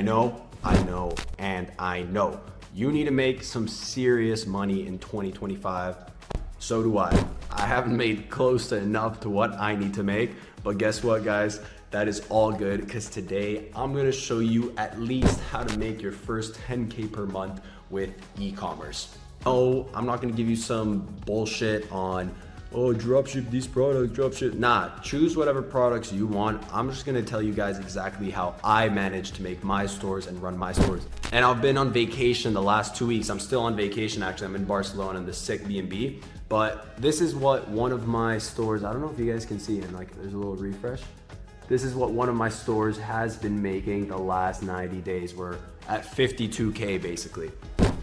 know, and I know. You need to make some serious money in 2025. So do I. I haven't made close to enough to what I need to make, but guess what, guys? That is all good, because today I'm gonna show you at least how to make your first 10K per month with e-commerce. Oh, I'm not gonna give you some bullshit on, oh, dropship these products, dropship. Nah, choose whatever products you want. I'm just gonna tell you guys exactly how I managed to make my stores and run my stores. And I've been on vacation the last 2 weeks. I'm still on vacation, actually. I'm in Barcelona in the sick B&B. But this is what one of my stores, I don't know if you guys can see, and like there's a little refresh. This is what one of my stores has been making the last 90 days. We're at 52K basically.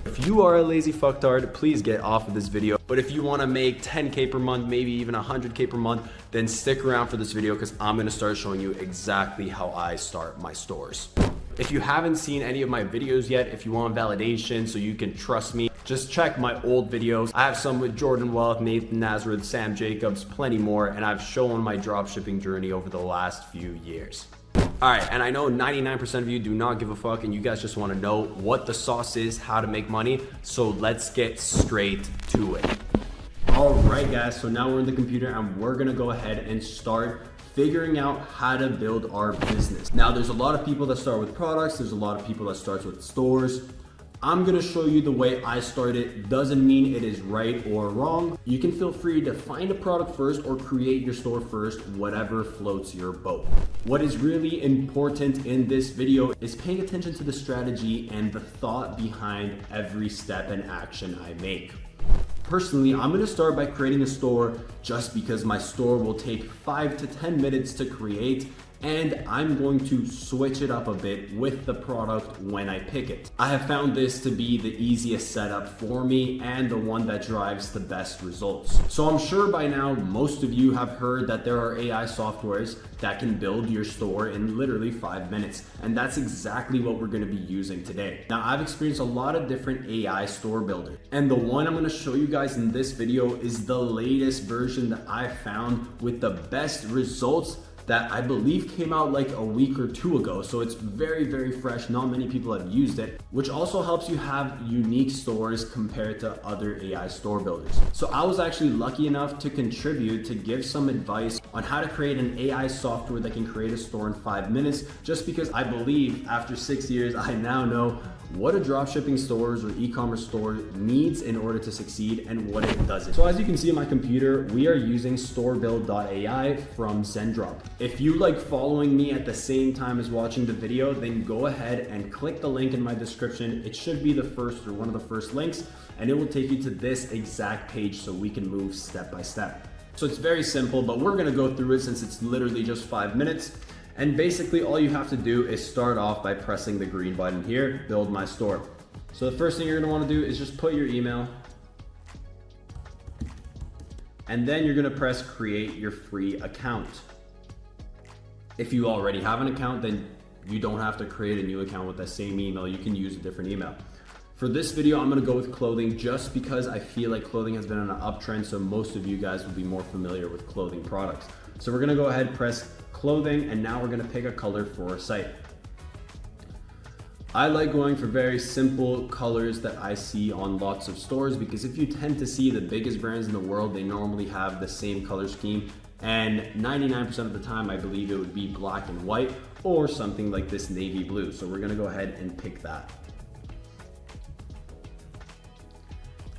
If you are a lazy fucktard, please get off of this video. But if you wanna make 10K per month, maybe even 100K per month, then stick around for this video, because I'm gonna start showing you exactly how I start my stores. If you haven't seen any of my videos yet, if you want validation so you can trust me, just check my old videos. I have some with Jordan Welch, Nathan Nazareth, Sam Jacobs, plenty more, and I've shown my dropshipping journey over the last few years. All right, and I know 99% of you do not give a fuck, and you guys just wanna know what the sauce is, how to make money, so let's get straight to it. All right, guys, so now we're in the computer, and we're gonna go ahead and start figuring out how to build our business. Now, there's a lot of people that start with products, there's a lot of people that start with stores. I'm gonna show you the way I started. Doesn't mean it is right or wrong. You can feel free to find a product first or create your store first, whatever floats your boat. What is really important in this video is paying attention to the strategy and the thought behind every step and action I make. Personally, I'm gonna start by creating a store just because my store will take 5 to 10 minutes to create, and I'm going to switch it up a bit with the product when I pick it. I have found this to be the easiest setup for me and the one that drives the best results. So I'm sure by now most of you have heard that there are AI softwares that can build your store in literally 5 minutes, and that's exactly what we're gonna be using today. Now, I've experienced a lot of different AI store builders, and the one I'm gonna show you guys in this video is the latest version that I found with the best results that I believe came out like a week or 2 ago. So it's very, very fresh. Not many people have used it, which also helps you have unique stores compared to other AI store builders. So I was actually lucky enough to contribute to give some advice on how to create an AI software that can create a store in 5 minutes, just because I believe after 6 years, I now know what a dropshipping stores or e-commerce store needs in order to succeed and what it doesn't. So as you can see on my computer, we are using storebuild.ai from Zendrop. If you like following me at the same time as watching the video, then go ahead and click the link in my description. It should be the first or one of the first links, and it will take you to this exact page so we can move step by step. So it's very simple, but we're gonna go through it since it's literally just 5 minutes. And basically all you have to do is start off by pressing the green button here, build my store. So the first thing you're gonna wanna do is just put your email, and then you're gonna press create your free account. If you already have an account, then you don't have to create a new account with that same email. You can use a different email. For this video, I'm gonna go with clothing just because I feel like clothing has been on an uptrend, so most of you guys will be more familiar with clothing products. So we're gonna go ahead and press clothing, and now we're gonna pick a color for our site. I like going for very simple colors that I see on lots of stores, because if you tend to see the biggest brands in the world, they normally have the same color scheme, and 99% of the time I believe it would be black and white or something like this navy blue. So we're gonna go ahead and pick that.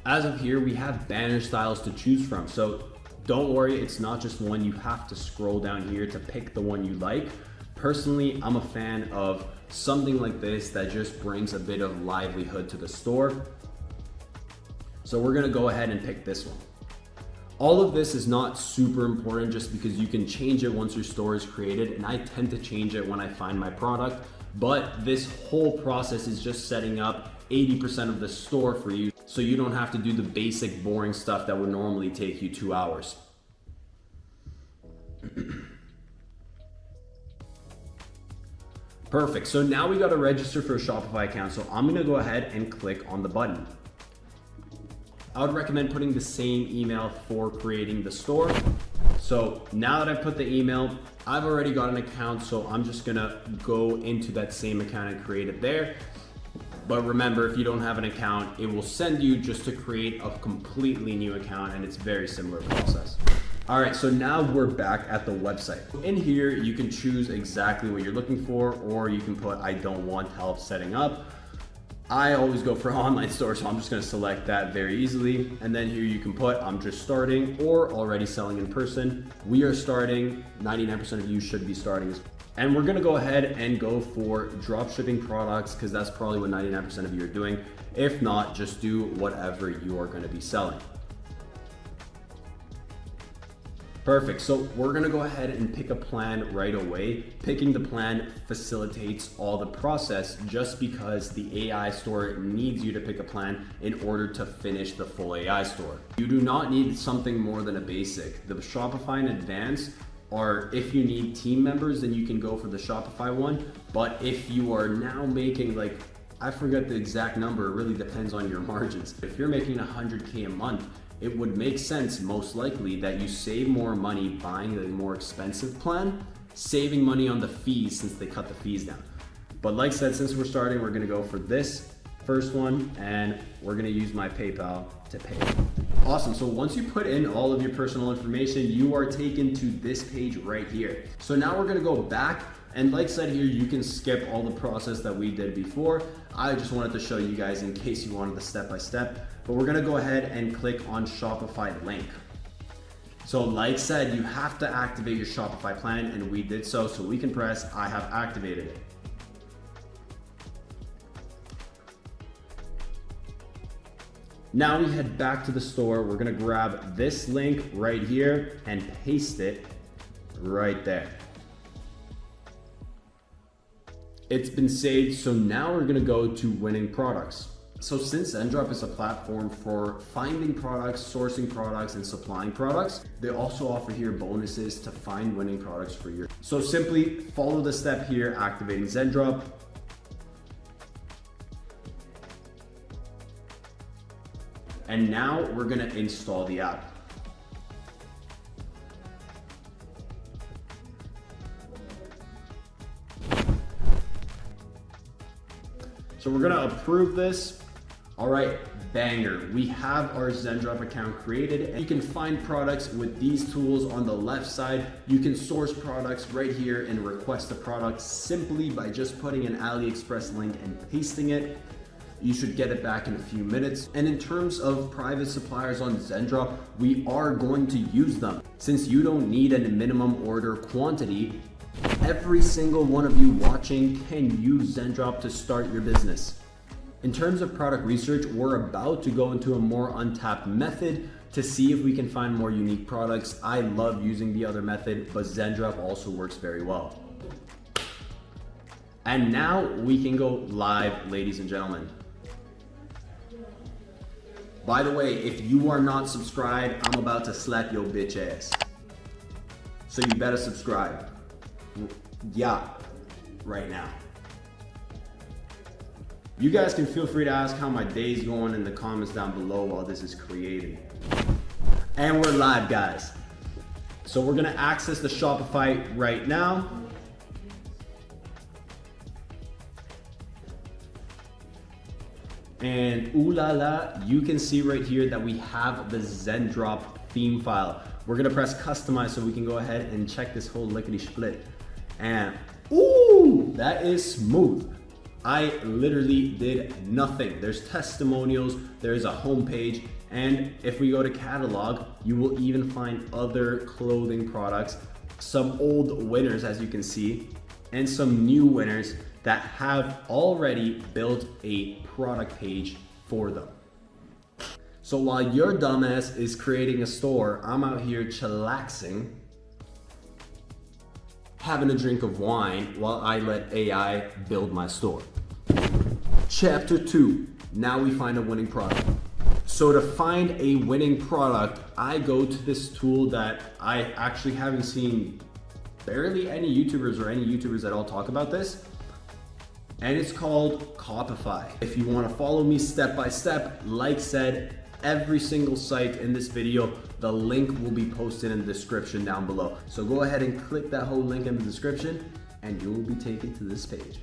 As of here, we have banner styles to choose from. So don't worry, it's not just one. You have to scroll down here to pick the one you like. Personally, I'm a fan of something like this that just brings a bit of livelihood to the store. So we're gonna go ahead and pick this one. All of this is not super important just because you can change it once your store is created, and I tend to change it when I find my product. But this whole process is just setting up 80% of the store for you, so you don't have to do the basic boring stuff that would normally take you 2 hours. Perfect, so now we gotta register for a Shopify account, so I'm gonna go ahead and click on the button. I would recommend putting the same email for creating the store. So now that I've put the email, I've already got an account, so I'm just gonna go into that same account and create it there. But remember, if you don't have an account, it will send you just to create a completely new account, and it's very similar process. All right, so now we're back at the website. In here, you can choose exactly what you're looking for, or you can put, I don't want help setting up. I always go for online store, so I'm just gonna select that very easily. And then here you can put, I'm just starting or already selling in person. We are starting, 99% of you should be starting. And we're gonna go ahead and go for dropshipping products because that's probably what 99% of you are doing. If not, just do whatever you are gonna be selling. Perfect, so we're gonna go ahead and pick a plan right away. Picking the plan facilitates all the process just because the AI store needs you to pick a plan in order to finish the full AI store. You do not need something more than a basic. The Shopify and Advanced are, if you need team members, then you can go for the Shopify one. But if you are now making like, I forget the exact number, it really depends on your margins. If you're making 100K a month, it would make sense, most likely, that you save more money buying the more expensive plan, saving money on the fees since they cut the fees down. But like I said, since we're starting, we're gonna go for this first one, and we're gonna use my PayPal to pay. Awesome, so once you put in all of your personal information, you are taken to this page right here. So now we're gonna go back, and like I said here, you can skip all the process that we did before. I just wanted to show you guys in case you wanted the step-by-step, but we're gonna go ahead and click on Shopify link. So like I said, you have to activate your Shopify plan, and we did so we can press, I have activated it. Now we head back to the store. We're gonna grab this link right here and paste it right there. It's been saved, so now we're gonna go to winning products. So since Zendrop is a platform for finding products, sourcing products, and supplying products, they also offer here bonuses to find winning products for you. So simply follow the step here, activating Zendrop. And now we're gonna install the app. So we're gonna approve this. All right, banger. We have our Zendrop account created. You can find products with these tools on the left side. You can source products right here and request a product simply by just putting an AliExpress link and pasting it. You should get it back in a few minutes. And in terms of private suppliers on Zendrop, we are going to use them. Since you don't need a minimum order quantity, every single one of you watching can use Zendrop to start your business. In terms of product research, we're about to go into a more untapped method to see if we can find more unique products. I love using the other method, but Zendrop also works very well. And now we can go live, ladies and gentlemen. By the way, if you are not subscribed, I'm about to slap your bitch ass. So you better subscribe. Yeah, right now. You guys can feel free to ask how my day's going in the comments down below while this is creating. And we're live, guys. So we're gonna access the Shopify right now. And ooh la la, you can see right here that we have the Zendrop theme file. We're gonna press customize so we can go ahead and check this whole lickety split. And ooh, that is smooth. I literally did nothing. There's testimonials, there's a homepage, and if we go to catalog, you will even find other clothing products, some old winners as you can see, and some new winners that have already built a product page for them. So while your dumbass is creating a store, I'm out here chillaxing, having a drink of wine while I let AI build my store. Chapter 2, now we find a winning product. So to find a winning product, I go to this tool that I actually haven't seen barely any YouTubers or any YouTubers at all talk about this. And it's called Shopify. If you want to follow me step by step, like said, every single site in this video. The link will be posted in the description down below. So go ahead and click that whole link in the description and you will be taken to this page.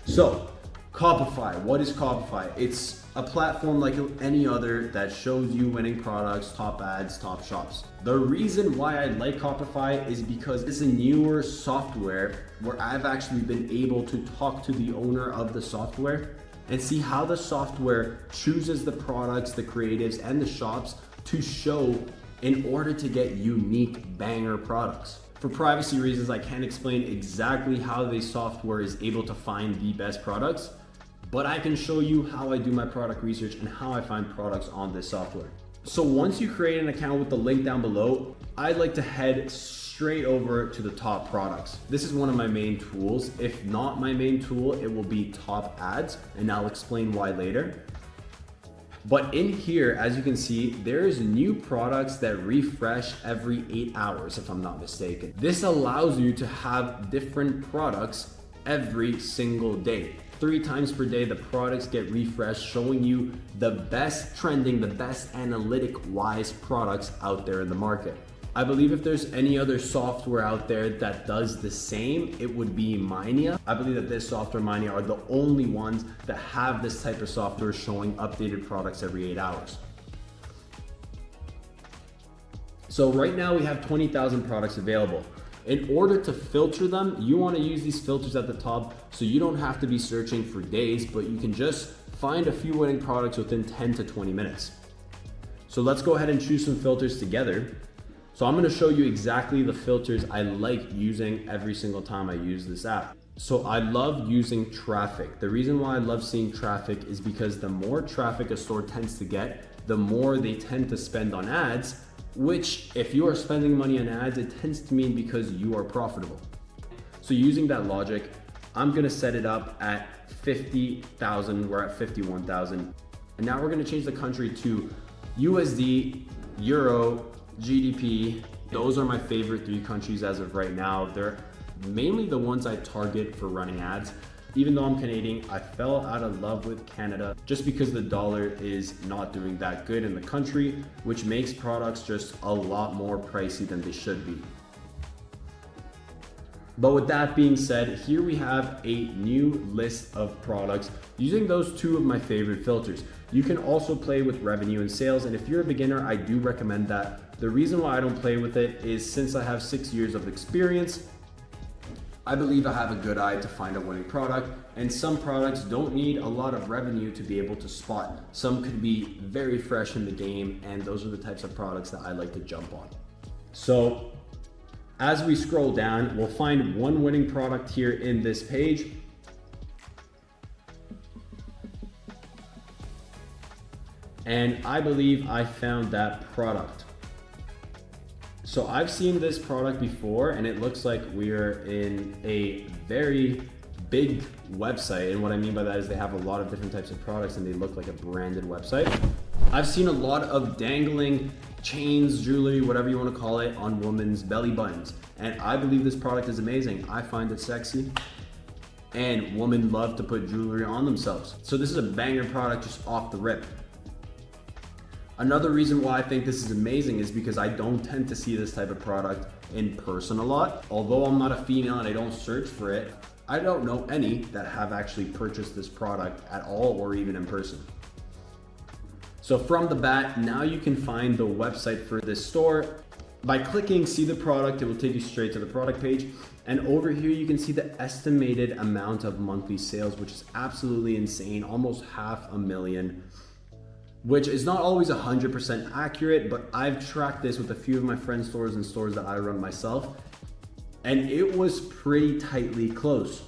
So Shopify, what is Shopify? It's a platform like any other that shows you winning products, top ads, top shops. The reason why I like Shopify is because it's a newer software where I've actually been able to talk to the owner of the software and see how the software chooses the products, the creatives, and the shops to show in order to get unique banger products. For privacy reasons, I can't explain exactly how the software is able to find the best products, but I can show you how I do my product research and how I find products on this software. So once you create an account with the link down below, I'd like to head straight over to the top products. This is one of my main tools. If not my main tool, it will be top ads, and I'll explain why later. But in here, as you can see, there's new products that refresh every 8 hours, if I'm not mistaken. This allows you to have different products every single day. 3 times per day, the products get refreshed, showing you the best trending, the best analytic-wise products out there in the market. I believe if there's any other software out there that does the same, it would be Minea. I believe that this software, Minea, are the only ones that have this type of software showing updated products every 8 hours. So right now we have 20,000 products available. In order to filter them, you want to use these filters at the top so you don't have to be searching for days, but you can just find a few winning products within 10 to 20 minutes. So let's go ahead and choose some filters together. So I'm going to show you exactly the filters I like using every single time I use this app. So I love using traffic. The reason why I love seeing traffic is because the more traffic a store tends to get, the more they tend to spend on ads, which if you are spending money on ads, it tends to mean because you are profitable. So using that logic, I'm gonna set it up at 50,000, we're at 51,000. And now we're gonna change the country to USD, Euro, GDP. Those are my favorite 3 countries as of right now. They're mainly the ones I target for running ads. Even though I'm Canadian, I fell out of love with Canada just because the dollar is not doing that good in the country, which makes products just a lot more pricey than they should be. But with that being said, here we have a new list of products using those 2 of my favorite filters. You can also play with revenue and sales, and if you're a beginner, I do recommend that. The reason why I don't play with it is since I have 6 years of experience, I believe I have a good eye to find a winning product, and some products don't need a lot of revenue to be able to spot. Some could be very fresh in the game, and those are the types of products that I like to jump on. So as we scroll down, we'll find one winning product here in this page. And I believe I found that product. So I've seen this product before, and it looks like we're in a very big website. And what I mean by that is they have a lot of different types of products and they look like a branded website. I've seen a lot of dangling chains, jewelry, whatever you want to call it, on women's belly buttons. And I believe this product is amazing. I find it sexy, and women love to put jewelry on themselves. So this is a banger product just off the rip. Another reason why I think this is amazing is because I don't tend to see this type of product in person a lot. Although I'm not a female and I don't search for it, I don't know any that have actually purchased this product at all or even in person. So from the bat, now you can find the website for this store. By clicking see the product, it will take you straight to the product page. And over here, you can see the estimated amount of monthly sales, which is absolutely insane, almost 500,000. Which is not always 100% accurate, but I've tracked this with a few of my friends' stores and stores that I run myself, and it was pretty tightly close.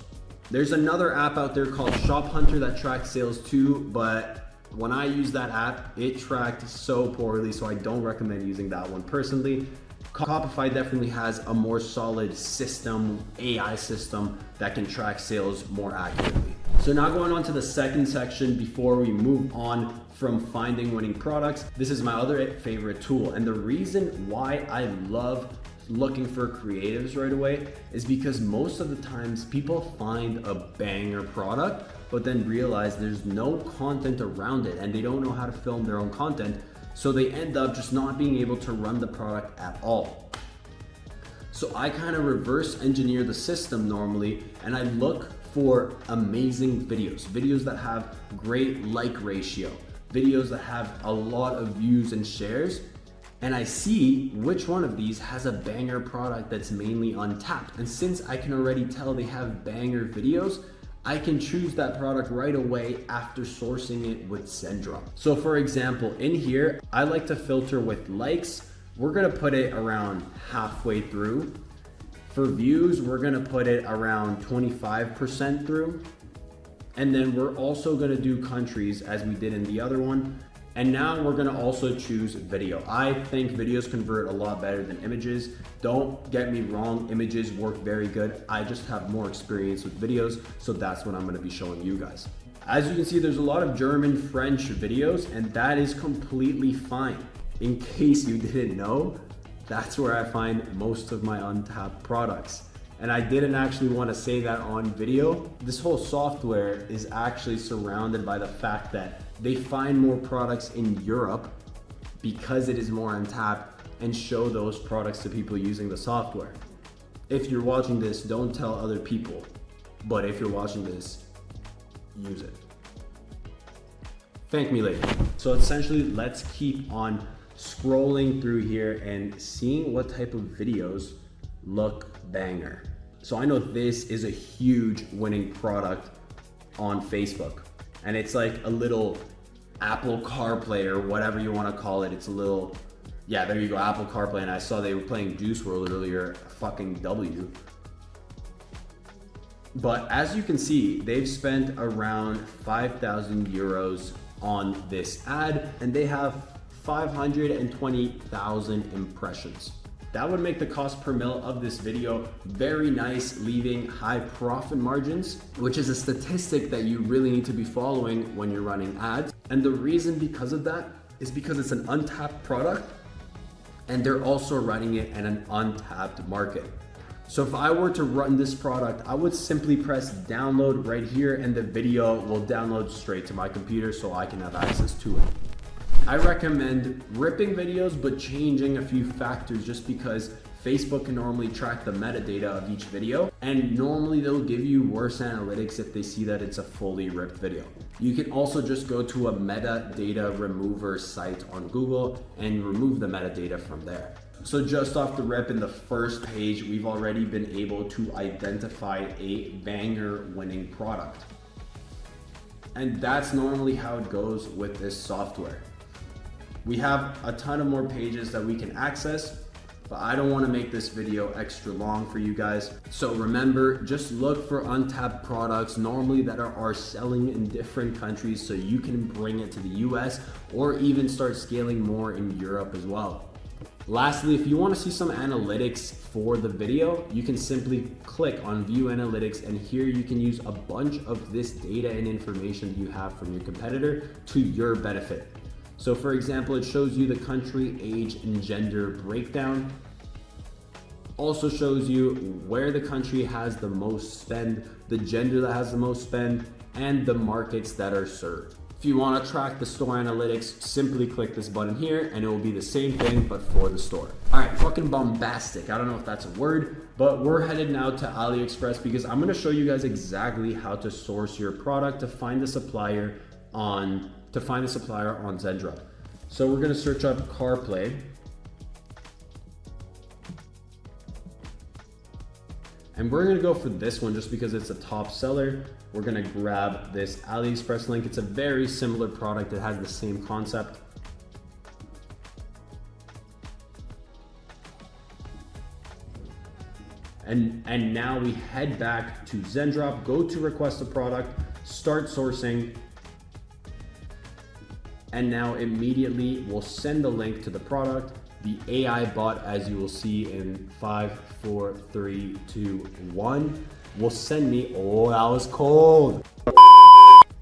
There's another app out there called Shop Hunter that tracks sales too, but when I use that app, it tracked so poorly, so I don't recommend using that one personally. Shopify definitely has a more solid system, AI system, that can track sales more accurately. So now going on to the second section before we move on from finding winning products. This is my other favorite tool. And the reason why I love looking for creatives right away is because most of the times people find a banger product, but then realize there's no content around it and they don't know how to film their own content. So they end up just not being able to run the product at all. So I kind of reverse engineer the system normally, and I look for amazing videos that have great like ratio, videos that have a lot of views and shares, and I see which one of these has a banger product that's mainly untapped. And since I can already tell they have banger videos, I can choose that product right away after sourcing it with Zendrop. So for example, in here, I like to filter with likes. We're gonna put it around halfway through. For views, we're gonna put it around 25% through. And then we're also gonna do countries as we did in the other one. And now we're gonna also choose video. I think videos convert a lot better than images. Don't get me wrong, images work very good. I just have more experience with videos, so that's what I'm gonna be showing you guys. As you can see, there's a lot of German, French videos, and that is completely fine. In case you didn't know, that's where I find most of my untapped products. And I didn't actually want to say that on video. This whole software is actually surrounded by the fact that they find more products in Europe because it is more untapped and show those products to people using the software. If you're watching this, don't tell other people. But if you're watching this, use it. Thank me later. So essentially, let's keep on scrolling through here and seeing what type of videos look banger. So I know this is a huge winning product on Facebook, and it's like a little Apple CarPlay or whatever you want to call it. It's a little, yeah, there you go, Apple CarPlay. And I saw they were playing Juice WRLD earlier, fucking W. But as you can see, they've spent around 5,000 euros on this ad, and they have 520,000 impressions. That would make the cost per mil of this video very nice, leaving high profit margins, which is a statistic that you really need to be following when you're running ads. And the reason because of that is because it's an untapped product and they're also running it in an untapped market. So if I were to run this product, I would simply press download right here and the video will download straight to my computer so I can have access to it. I recommend ripping videos but changing a few factors just because Facebook can normally track the metadata of each video, and normally they'll give you worse analytics if they see that it's a fully ripped video. You can also just go to a metadata remover site on Google and remove the metadata from there. So just off the rip, in the first page, we've already been able to identify a banger winning product. And that's normally how it goes with this software. We have a ton of more pages that we can access, but I don't want to make this video extra long for you guys. So remember, just look for untapped products normally that are selling in different countries so you can bring it to the US or even start scaling more in Europe as well. Lastly, if you want to see some analytics for the video, you can simply click on view analytics, and here you can use a bunch of this data and information that you have from your competitor to your benefit. So for example, it shows you the country, age, and gender breakdown. Also shows you where the country has the most spend, the gender that has the most spend, and the markets that are served. If you want to track the store analytics, simply click this button here and it will be the same thing but for the store. All right, fucking bombastic. I don't know if that's a word, but we're headed now to AliExpress because I'm going to show you guys exactly how to source your product to find the supplier on Zendrop. So we're going to search up CarPlay. And we're going to go for this one just because it's a top seller. We're going to grab this AliExpress link. It's a very similar product. It has the same concept. And now we head back to Zendrop, go to request a product, start sourcing, and now immediately we'll send the link to the product. The AI bot, as you will see in 5, 4, 3, 2, 1, will send me, oh, that was cold.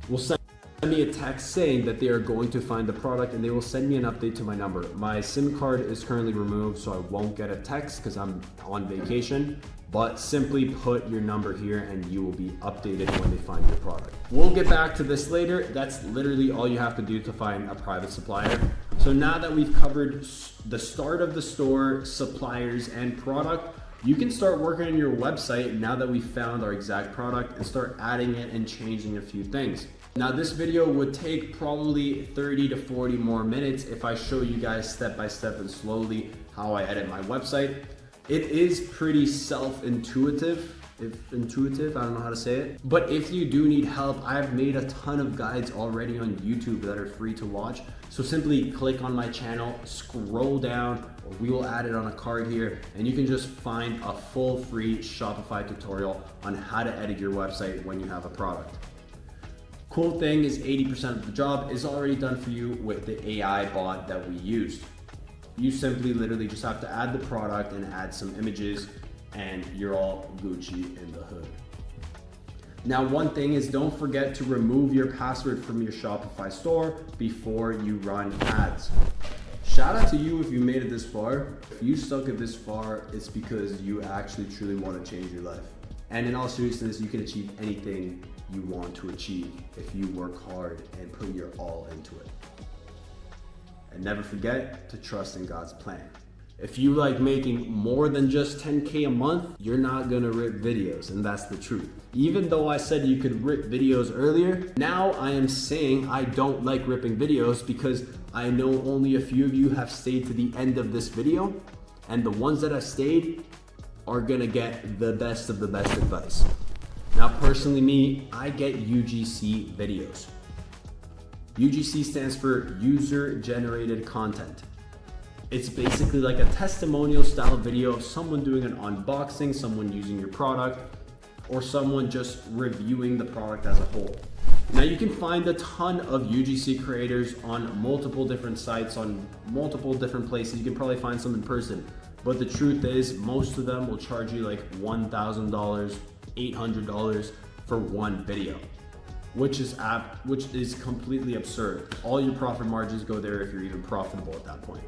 Will send me a text saying that they are going to find the product and they will send me an update to my number. My SIM card is currently removed, so I won't get a text because I'm on vacation. But simply put your number here and you will be updated when they find your product. We'll get back to this later. That's literally all you have to do to find a private supplier. So now that we've covered the start of the store, suppliers, and product, you can start working on your website now that we've found our exact product and start adding it and changing a few things. Now this video would take probably 30 to 40 more minutes if I show you guys step by step and slowly how I edit my website. It is pretty self-intuitive. I don't know how to say it. But if you do need help, I've made a ton of guides already on YouTube that are free to watch. So simply click on my channel, scroll down, or we will add it on a card here, and you can just find a full free Shopify tutorial on how to edit your website when you have a product. Cool thing is 80% of the job is already done for you with the AI bot that we used. You simply literally just have to add the product and add some images, and you're all Gucci in the hood. Now, one thing is, don't forget to remove your password from your Shopify store before you run ads. Shout out to you if you made it this far. If you stuck it this far, it's because you actually truly want to change your life. And in all seriousness, you can achieve anything you want to achieve if you work hard and put your all into it. And never forget to trust in God's plan. If you like making more than just 10K a month, you're not gonna rip videos, and that's the truth. Even though I said you could rip videos earlier, now I am saying I don't like ripping videos because I know only a few of you have stayed to the end of this video, and the ones that have stayed are gonna get the best of the best advice. Now, personally me, I get UGC videos. UGC stands for User Generated Content. It's basically like a testimonial style video of someone doing an unboxing, someone using your product, or someone just reviewing the product as a whole. Now you can find a ton of UGC creators on multiple different sites, on multiple different places. You can probably find some in person, but the truth is most of them will charge you like $1,000, $800 for one video, which is completely absurd. All your profit margins go there if you're even profitable at that point.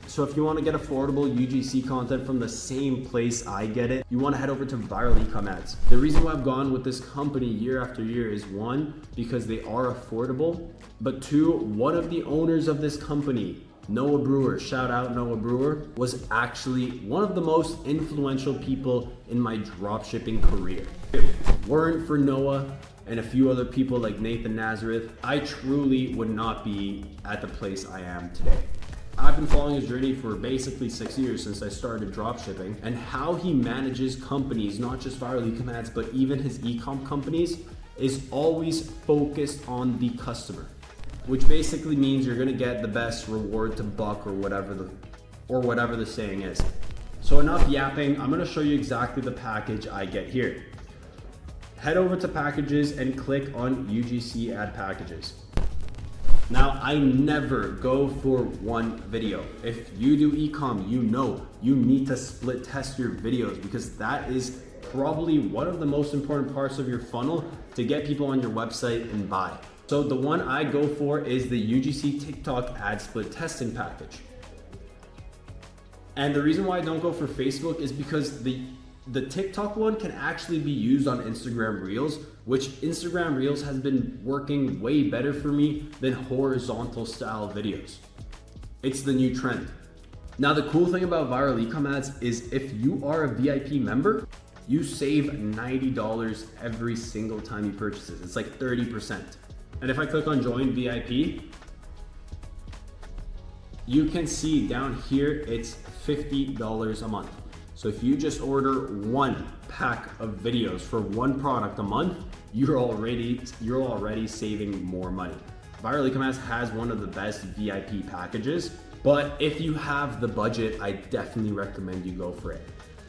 So if you want to get affordable UGC content from the same place I get it, you want to head over to Viral Ecom Ads. The reason why I've gone with this company year after year is, one, because they are affordable, but two, one of the owners of this company, Noah Brewer, shout out Noah Brewer, was actually one of the most influential people in my dropshipping career. If it weren't for Noah and a few other people like Nathan Nazareth, I truly would not be at the place I am today. I've been following his journey for basically 6 years since I started dropshipping, and how he manages companies, not just Viral Ecom Ads, but even his ecom companies, is always focused on the customer, which basically means you're gonna get the best reward to buck, or whatever the saying is. So enough yapping, I'm gonna show you exactly the package I get here. Head over to packages and click on UGC ad packages. Now, I never go for one video. If you do ecom, you know you need to split test your videos, because that is probably one of the most important parts of your funnel to get people on your website and buy. So the one I go for is the UGC TikTok ad split testing package. And the reason why I don't go for Facebook is because the TikTok one can actually be used on Instagram Reels, which Instagram Reels has been working way better for me than horizontal style videos. It's the new trend. Now, the cool thing about Viral Ecom Ads is if you are a VIP member, you save $90 every single time you purchase it. It's like 30%. And if I click on join VIP, you can see down here, it's $50 a month. So if you just order one pack of videos for one product a month, you're already saving more money. Viral Ecom Ads has one of the best VIP packages, but if you have the budget, I definitely recommend you go for it.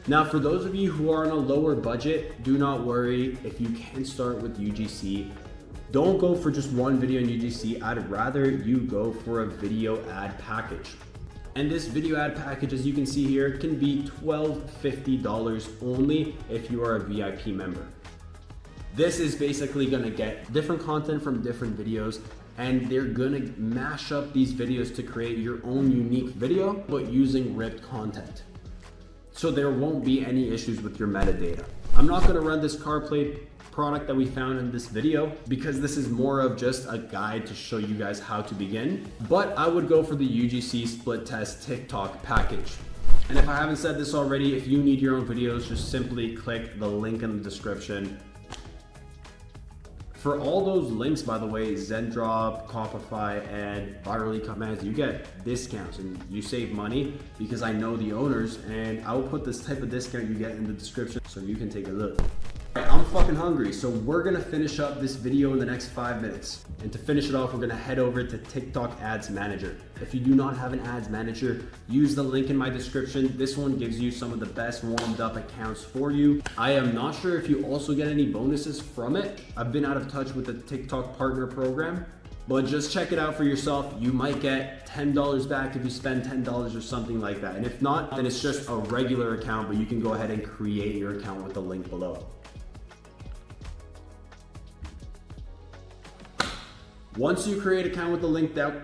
Now, for those of you who are on a lower budget, do not worry. If you can start with UGC, don't go for just one video in UGC. I'd rather you go for a video ad package. And this video ad package, as you can see here, can be $12.50 only if you are a VIP member. This is basically gonna get different content from different videos, and they're gonna mash up these videos to create your own unique video, but using ripped content. So there won't be any issues with your metadata. I'm not gonna run this CarPlay product that we found in this video because this is more of just a guide to show you guys how to begin, but I would go for the UGC split test TikTok package. And if I haven't said this already, if you need your own videos, just simply click the link in the description. For all those links, by the way, Zendrop, Shopify, and Barrera commands, you get discounts and you save money because I know the owners, and I will put this type of discount you get in the description so you can take a look. I'm fucking hungry, so we're gonna finish up this video in the next 5 minutes. And to finish it off, we're gonna head over to TikTok Ads Manager. If you do not have an Ads Manager, use the link in my description. This one gives you some of the best warmed up accounts for you. I am not sure if you also get any bonuses from it. I've been out of touch with the TikTok Partner Program, but just check it out for yourself. You might get $10 back if you spend $10 or something like that. And if not, then it's just a regular account, but you can go ahead and create your account with the link below. Once you create an account with the link that...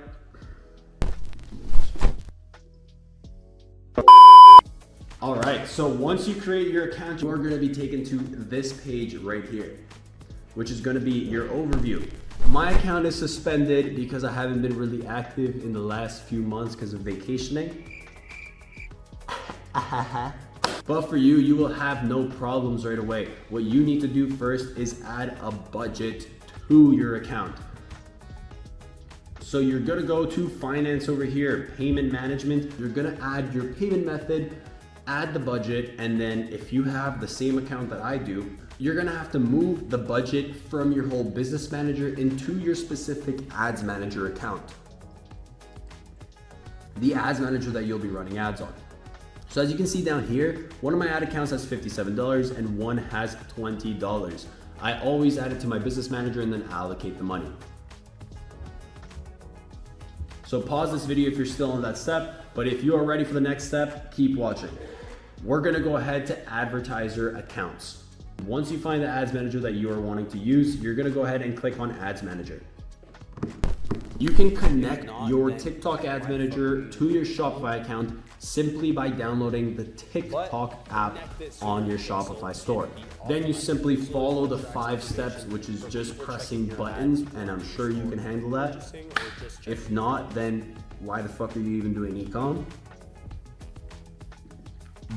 All right, so once you create your account, you are gonna be taken to this page right here, which is gonna be your overview. My account is suspended because I haven't been really active in the last few months because of vacationing. But for you, you will have no problems right away. What you need to do first is add a budget to your account. So you're gonna go to finance over here, payment management. You're gonna add your payment method, add the budget, and then if you have the same account that I do, you're gonna have to move the budget from your whole business manager into your specific ads manager account. The ads manager that you'll be running ads on. So as you can see down here, one of my ad accounts has $57 and one has $20. I always add it to my business manager and then allocate the money. So pause this video if you're still on that step, but if you are ready for the next step, keep watching. We're gonna go ahead to advertiser accounts. Once you find the ads manager that you are wanting to use, you're gonna go ahead and click on ads manager. You can connect your TikTok ads manager to your Shopify account simply by downloading the TikTok app on your Shopify store. Then you simply follow the 5 steps, which is just pressing buttons, and I'm sure you can handle that. If not, then why the fuck are you even doing ecom?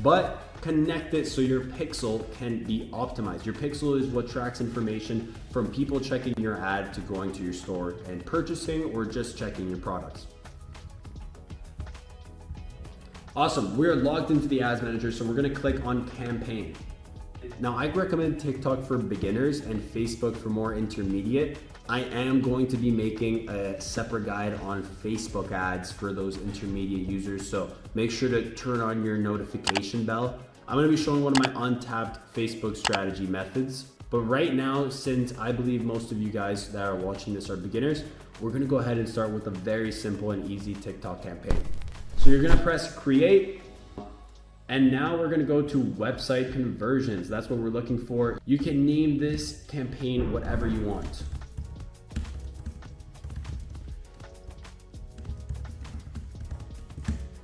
But connect it so your pixel can be optimized. Your pixel is what tracks information from people checking your ad to going to your store and purchasing or just checking your products. Awesome, we're logged into the ads manager, so we're gonna click on campaign. Now I recommend TikTok for beginners and Facebook for more intermediate. I am going to be making a separate guide on Facebook ads for those intermediate users, so make sure to turn on your notification bell. I'm gonna be showing one of my untapped Facebook strategy methods, but right now, since I believe most of you guys that are watching this are beginners, we're gonna go ahead and start with a very simple and easy TikTok campaign. So you're gonna press create, and now we're gonna go to website conversions. That's what we're looking for. You can name this campaign whatever you want.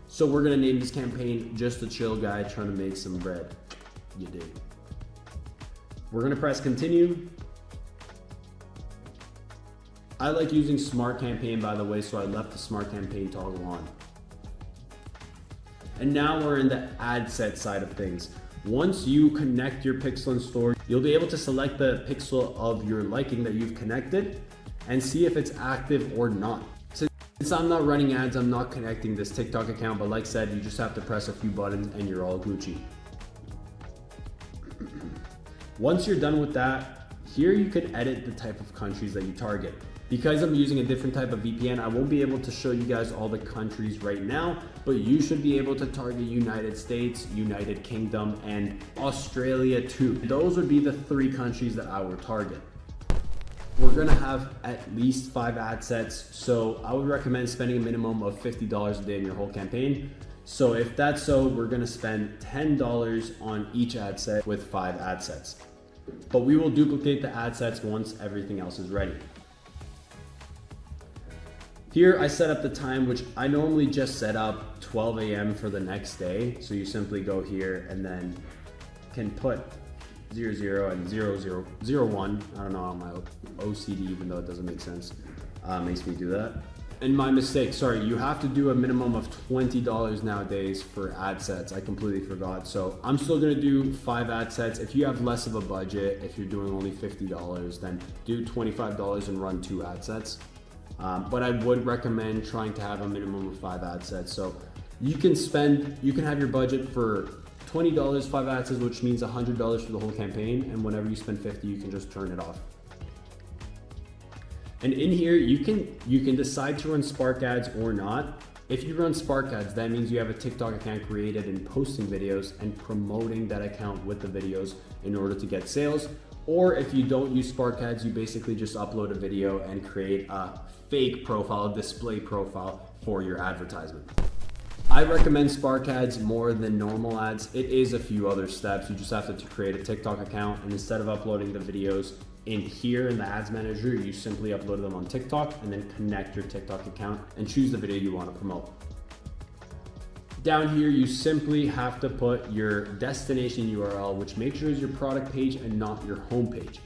So we're gonna name this campaign Just a Chill Guy Trying to Make Some Bread. You dig. We're gonna press continue. I like using Smart Campaign, by the way, so I left the Smart Campaign toggle on. And now we're in the ad set side of things. Once you connect your pixel in store, you'll be able to select the pixel of your liking that you've connected and see if it's active or not. Since I'm not running ads, I'm not connecting this TikTok account, but like I said, you just have to press a few buttons and you're all Gucci. Once you're done with that, here you could edit the type of countries that you target. Because I'm using a different type of VPN, I won't be able to show you guys all the countries right now, but you should be able to target United States, United Kingdom, and Australia too. Those would be the 3 countries that I would target. We're gonna have at least 5 ad sets, so I would recommend spending a minimum of $50 a day in your whole campaign. So if that's so, we're gonna spend $10 on each ad set with 5 ad sets. But we will duplicate the ad sets once everything else is ready. Here I set up the time, which I normally just set up 12 a.m. for the next day. So you simply go here and then can put 00 and 0001. I don't know how my OCD, even though it doesn't make sense, makes me do that. And my mistake, sorry, you have to do a minimum of $20 nowadays for ad sets. I completely forgot. So I'm still gonna do 5 ad sets. If you have less of a budget, if you're doing only $50, then do $25 and run 2 ad sets. But I would recommend trying to have a minimum of 5 ad sets. So you can have your budget for $20, 5 ad sets, which means $100 for the whole campaign. And whenever you spend 50, you can just turn it off. And in here, you can decide to run Spark ads or not. If you run Spark ads, that means you have a TikTok account created and posting videos and promoting that account with the videos in order to get sales. Or if you don't use Spark ads, you basically just upload a video and create a fake profile, a display profile for your advertisement. I recommend Spark ads more than normal ads. It is a few other steps. You just have to create a TikTok account, and instead of uploading the videos in here in the ads manager, you simply upload them on TikTok and then connect your TikTok account and choose the video you want to promote. Down here, you simply have to put your destination URL, which make sure is your product page and not your homepage.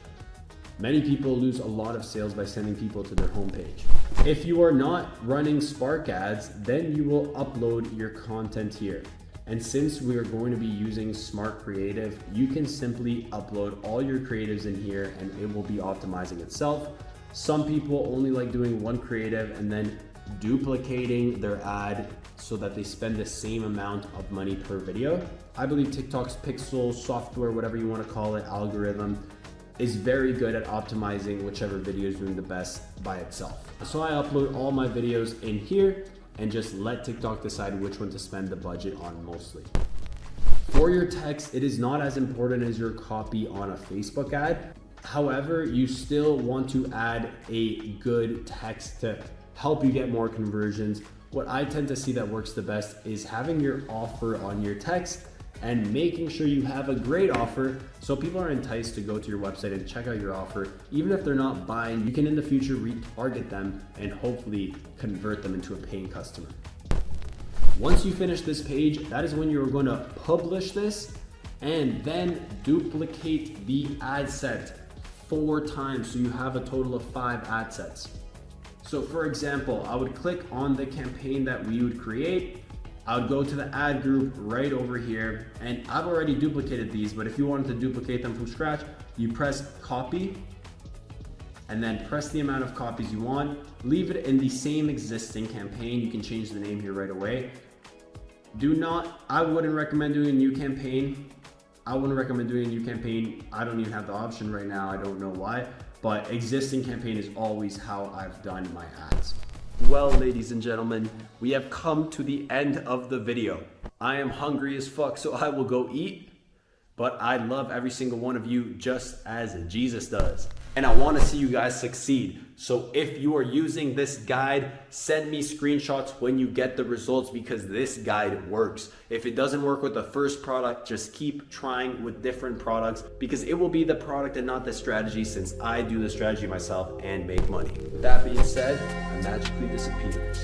Many people lose a lot of sales by sending people to their homepage. If you are not running Spark ads, then you will upload your content here. And since we are going to be using Smart Creative, you can simply upload all your creatives in here and it will be optimizing itself. Some people only like doing one creative and then duplicating their ad so that they spend the same amount of money per video. I believe TikTok's pixel software, whatever you want to call it, algorithm, is very good at optimizing whichever video is doing the best by itself. So I upload all my videos in here and just let TikTok decide which one to spend the budget on mostly. For your text, it is not as important as your copy on a Facebook ad. However, you still want to add a good text to help you get more conversions. What I tend to see that works the best is having your offer on your text and making sure you have a great offer so people are enticed to go to your website and check out your offer. Even if they're not buying, you can in the future retarget them and hopefully convert them into a paying customer. Once you finish this page, that is when you're going to publish this and then duplicate the ad set 4 times so you have a total of 5 ad sets. So for example, I would click on the campaign that we would create. I would go to the ad group right over here, and I've already duplicated these, but if you wanted to duplicate them from scratch, you press copy and then press the amount of copies you want. Leave it in the same existing campaign. You can change the name here right away. I wouldn't recommend doing a new campaign. I don't even have the option right now. I don't know why, but existing campaign is always how I've done my ads. Well, ladies and gentlemen, we have come to the end of the video. I am hungry as fuck, so I will go eat, but I love every single one of you just as Jesus does. And I want to see you guys succeed. So if you are using this guide, send me screenshots when you get the results because this guide works. If it doesn't work with the first product, just keep trying with different products because it will be the product and not the strategy since I do the strategy myself and make money. With that being said, I magically disappear.